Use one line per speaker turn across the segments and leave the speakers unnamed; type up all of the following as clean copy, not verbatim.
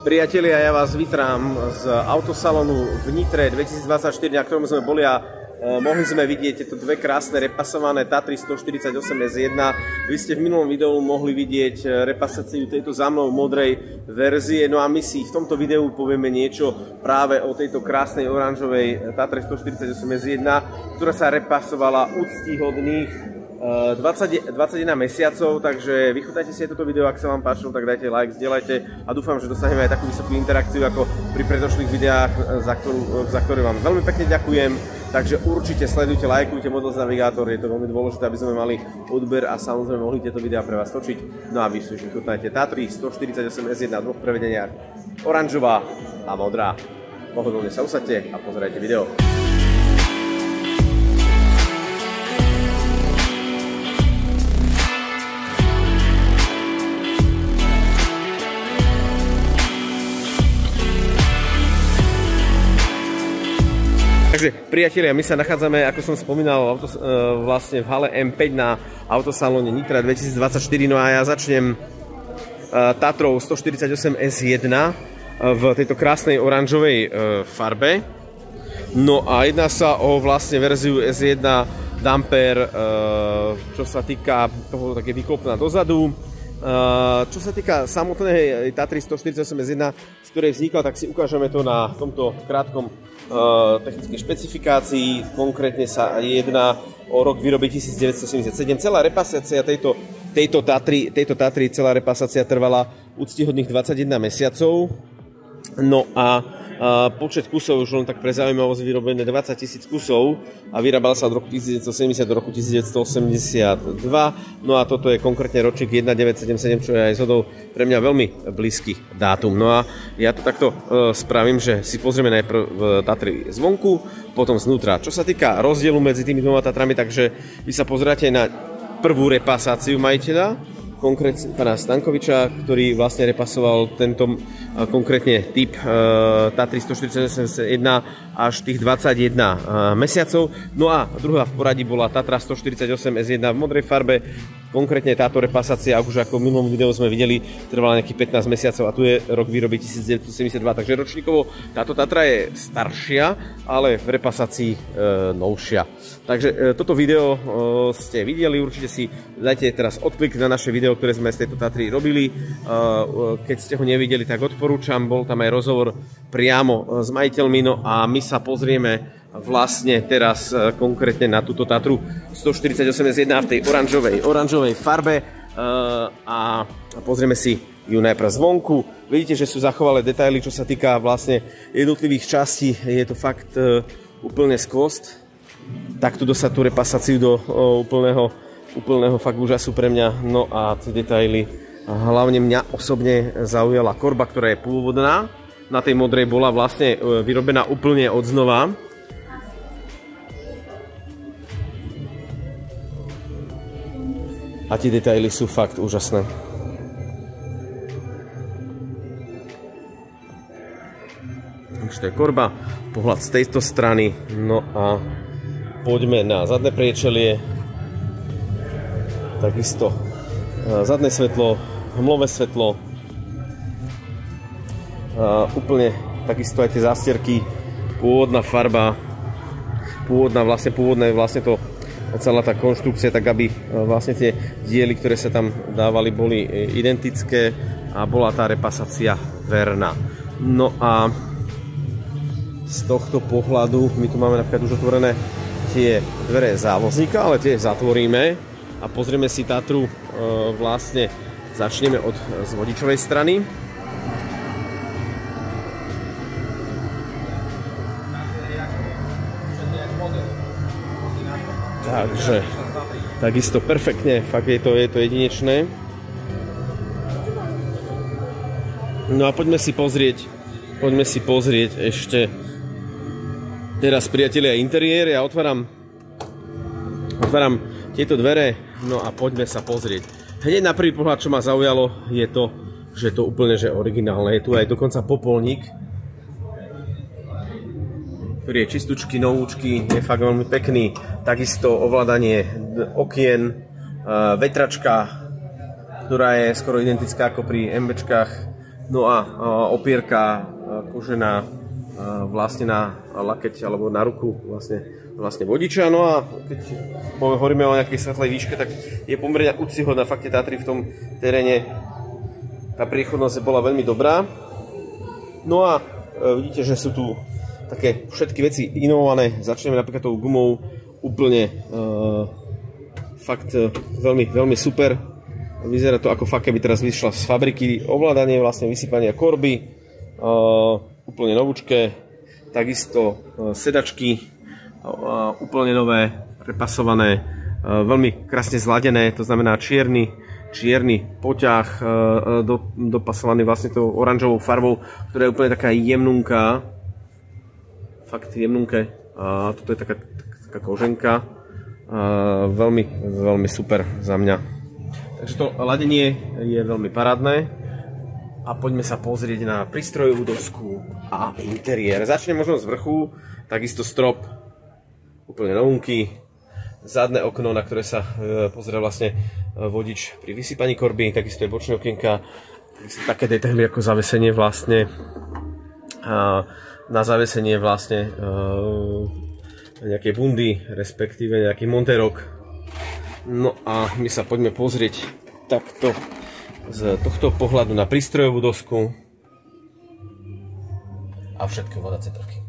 Priatelia, ja vás vítam z autosalónu v Nitre 2024, na ktorom sme boli a mohli sme vidieť tieto dve krásne repasované Tatry 148 S1. Vy ste v minulom videu mohli vidieť repasáciu tejto za mnou modrej verzie, no a my si v tomto videu povieme niečo práve o tejto krásnej oranžovej Tatre 148 S1, ktorá sa repasovala úctyhodných 21 mesiacov, takže vychutnajte si toto video, ak sa vám páčilo, tak dajte like, zdieľajte a dúfam, že dostaneme aj takú vysokú interakciu ako pri predošlých videách, za ktoré vám veľmi pekne ďakujem. Takže určite sledujte, lajkujte Models Navigator, je to veľmi dôležité, aby sme mali odber a samozrejme mohli tieto videá pre vás točiť. No a vy si už vychutnajte Tatry 148 S1 v dvoch prevedeniach, oranžová a modrá. Pohodlne sa usaďte a pozerajte video. Takže priatelia, my sa nachádzame, ako som spomínal, vlastne v hale M5 na autosalóne Nitra 2024, no a ja začnem Tatrou 148 S1 v tejto krásnej oranžovej farbe. No a jedná sa o vlastne verziu S1 Damper, čo sa týka toho také vyklopná dozadu. Čo sa týka samotnej Tatry 148 S1, z ktorej vznikla, tak si ukážeme to na tomto krátkom technickej špecifikácii. Konkrétne sa jedná o rok výroby 1977. Celá repasácia tejto Tatry, celá repasácia trvala úctyhodných 21 mesiacov. No a počet kusov už len tak pre zaujímavosť vyrobené 20 000 kusov a vyrábal sa od roku 1970 do roku 1982. No a toto je konkrétne ročník 1977, čo je aj zhodou pre mňa veľmi blízky dátum. No a ja to takto spravím, že si pozrieme najprv Tatry zvonku, potom znútra. Čo sa týka rozdielu medzi tými dvoma Tatrami, takže vy sa pozeráte na prvú repasáciu majiteľa, konkrétne pána Stankoviča, ktorý vlastne repasoval tento konkrétne typ Tatry 148 S1 až tých 21 mesiacov. No a druhá v poradí bola Tatra 148 S1 v modrej farbe. Konkrétne táto repasácia, už ako v minulom videu sme videli, trvala nejakých 15 mesiacov a tu je rok výroby 1972. Takže ročníkovo táto Tatra je staršia, ale v repasácii novšia. Takže toto video ste videli, určite si dajte teraz odklik na naše video, ktoré sme z tejto Tatry robili. Keď ste ho nevideli, tak odporúčam, bol tam aj rozhovor priamo s majiteľmi. No a my sa pozrieme vlastne teraz konkrétne na túto Tatru 148 S1 v tej oranžovej farbe a pozrieme si ju najprv zvonku. Vidíte, že sú zachovalé detaily, čo sa týka vlastne jednotlivých častí. Je to fakt úplne skvost. Takto sa tú repasáciu do úplného fakt úžasu pre mňa. No a tie detaily, hlavne mňa osobne zaujala korba, ktorá je pôvodná. Na tej modrej bola vlastne vyrobená úplne od znova. A tie detaily sú fakt úžasné. Takže to je korba, pohľad z tejto strany. No a poďme na zadné priečelie. Takisto zadné svetlo, hmlové svetlo. Úplne takisto aj tie zástierky, pôvodná farba, pôvodné vlastne to celá tá konštrukcia, tak aby vlastne tie diely, ktoré sa tam dávali, boli identické a bola tá repasácia verná. No a z tohto pohľadu my tu máme napríklad už otvorené tie dvere závozníka, ale tie zatvoríme a pozrieme si Tatru, vlastne začneme od z vodičovej strany. Takže takisto perfektne, fakt je to jedinečné. No a poďme si pozrieť ešte teraz, priatelia, interiér. Ja otváram tieto dvere, no a poďme sa pozrieť. Hneď na prvý pohľad, čo ma zaujalo, je to, že je to úplne originálne. Je tu aj dokonca popolník, ktorý je čistúčky, novúčky, je fakt veľmi pekný. Takisto ovládanie okien, vetračka, ktorá je skoro identická ako pri MBčkách, No a opierka kožená vlastne na lakeť alebo na ruku vlastne vodiča. No a keď hovoríme o nejakej svetlej výške, tak je pomerne úctyhodná. Fakt Tatry v tom teréne, tá priechodnosť bola veľmi dobrá. No a vidíte, že sú tu také všetky veci inovované. Začneme napríklad tou gumou, úplne fakt veľmi, veľmi super. Vyzerá to ako fakt, keby teraz vyšla z fabriky. Ovládanie vlastne vysypania korby, úplne novúčké. Takisto sedačky, úplne nové, prepasované, veľmi krásne zladené, to znamená čierny poťah, dopasovaný vlastne tou oranžovou farbou, ktorá je úplne taká jemnúnka. Fakt jemnúnke. Toto je taká koženka. Veľmi, veľmi super za mňa. Takže to ladenie je veľmi parádne. A poďme sa pozrieť na prístrojovú dosku a interiér. Začnem možno z vrchu, takisto strop, úplne novunky. Zadné okno, na ktoré sa pozerá vlastne vodič pri vysypaní korby, takisto je bočné okienka, také detaily ako zavesenie vlastne. Na zavesenie vlastne nejaké bundy, respektíve nejaký monterok. No a my sa poďme pozrieť takto z tohto pohľadu na prístrojovú dosku a všetky ovládacie prvky.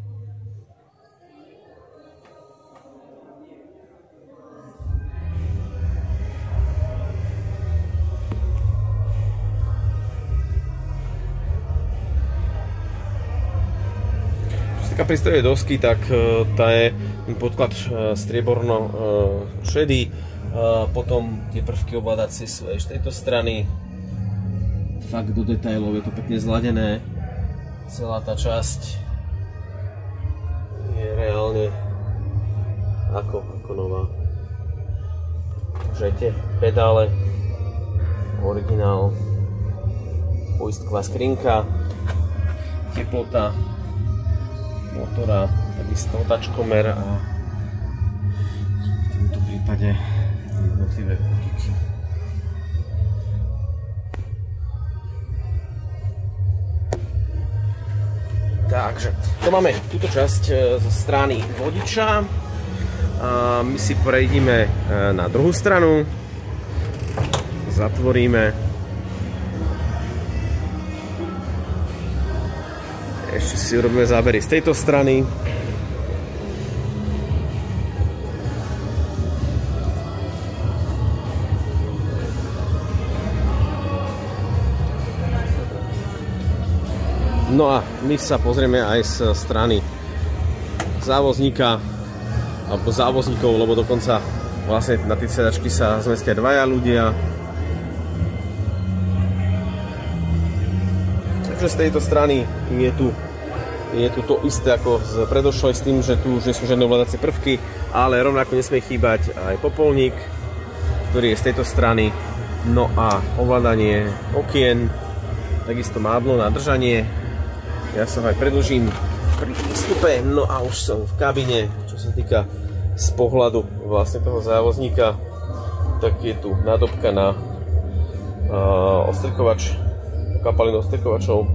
Čo sa týka prístrojovej dosky, tak tá je podklad strieborno šedý. Potom tie prvky ovládacie sú aj z tejto strany. Fakt do detailov je to pekne zladené. Celá tá časť je reálne ako nová. Žete, pedále, originál, poistková skrinka, teplota motora, takisto tačkomer a v tomto prípade jednotlivé kutiky. Takže, to máme túto časť zo strany vodiča. My si prejdeme na druhú stranu. Zatvoríme. Ešte si urobíme zábery z tejto strany. No a my sa pozrieme aj z strany závozníka alebo závozníkov, lebo dokonca vlastne na tie sedačky sa zmestia dvaja ľudia. Takže z tejto strany je tu to isté ako z predošlej, s tým, že tu už nie sú žiadne ovládacie prvky, ale rovnako nesmie chýbať aj popolník, ktorý je z tejto strany. No a ovládanie okien, takisto mádlo na držanie. Ja sa aj predĺžím pri výstupe, no a už som v kabine. Čo sa týka z pohľadu vlastne toho závozníka, tak je tu nádobka na odstrkovač, kapalinu odstrkovačov.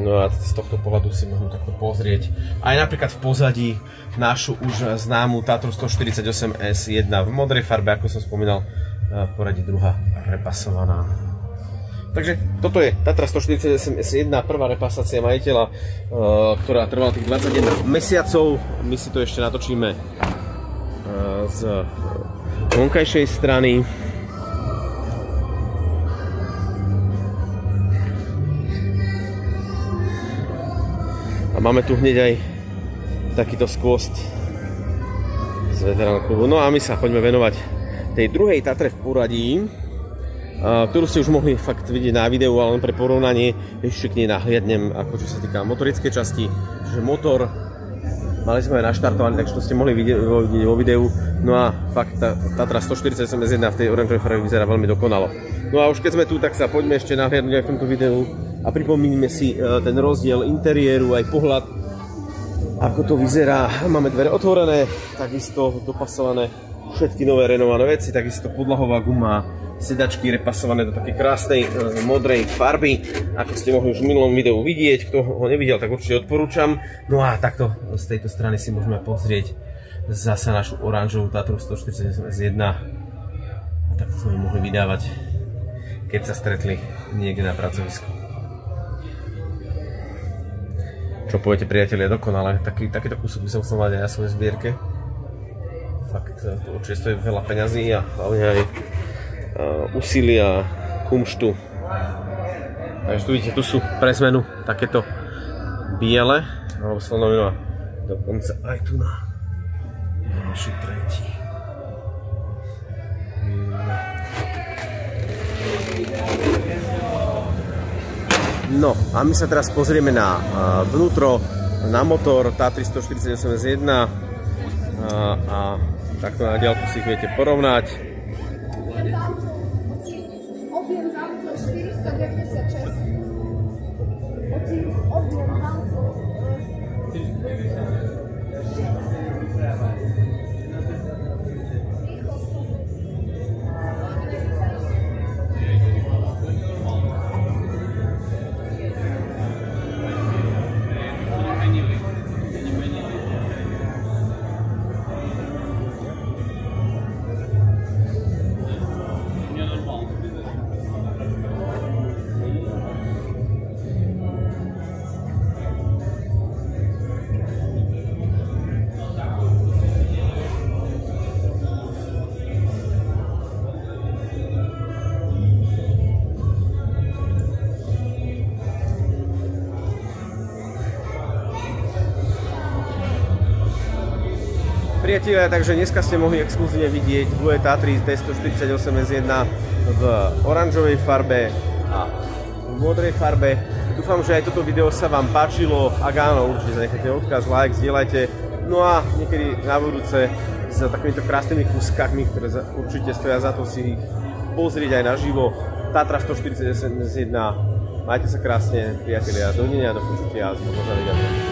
No a z tohto pohľadu si môžem takto pozrieť. Aj napríklad v pozadí našu už známu Tatru 148 S1 v modrej farbe, ako som spomínal, v poradí druhá repasovaná. Takže toto je Tatra 148 S1, prvá repasácia majiteľa, ktorá trvala tých 21 mesiacov. My si to ešte natočíme z vonkajšej strany. A máme tu hneď aj takýto skvost z veterán klubu. No a my sa poďme venovať tej druhej Tatre v poradí, ktorú ste už mohli fakt vidieť na videu, ale len pre porovnanie ešte k nej nahliadnem, ako čo sa týka motorickej časti. Čiže motor mali sme aj naštartovaný, takže to ste mohli vidieť vo videu. No a fakt Tatra 148 S1 v tej oranžovej farbe vyzerá veľmi dokonalo. No a už keď sme tu, tak sa poďme ešte nahliadnúť aj v tomto videu a pripomínime si ten rozdiel interiéru, aj pohľad, ako to vyzerá. Máme dvere otvorené, takisto dopasované všetky nové renovované veci, takisto podlahová guma, sedačky repasované do takej krásnej modrej farby, ako ste mohli už v minulom videu vidieť. Kto ho nevidel, tak určite odporúčam. No a takto z tejto strany si môžeme pozrieť zasa našu oranžovú Tatru 140 S1. A takto sme ju mohli vydávať, keď sa stretli niekde na pracovisku. Čo poviete, priatelia, dokonale. Takýto kúsok by som chcel mať aj na svojej zbierke. Fakt, to určite stojí veľa peňazí a hlavne aj úsilia, kumštu. Takže tu vidíte, tu sú pre zmenu takéto biele, alebo slonovina, dokonca aj tu na ďalší tretí. No a my sa teraz pozrieme na vnútro, na motor Tatry 148 S1 a takto na diaľku si ich viete porovnať.
Objem válce 496. Objem válce.
Priatelia, takže dneska ste mohli exkluzívne vidieť dvoje Tatry T148 S1 v oranžovej farbe a v modrej farbe. Dúfam, že aj toto video sa vám páčilo. Ak áno, určite zanechajte odkaz, like, zdieľajte. No a niekedy na budúce s takýmito krásnymi kúskami, ktoré určite stoja za to si ich pozrieť aj naživo. Tatra 148 S1. Majte sa krásne, priatelia. Dovidenia, do počutia a možno za video.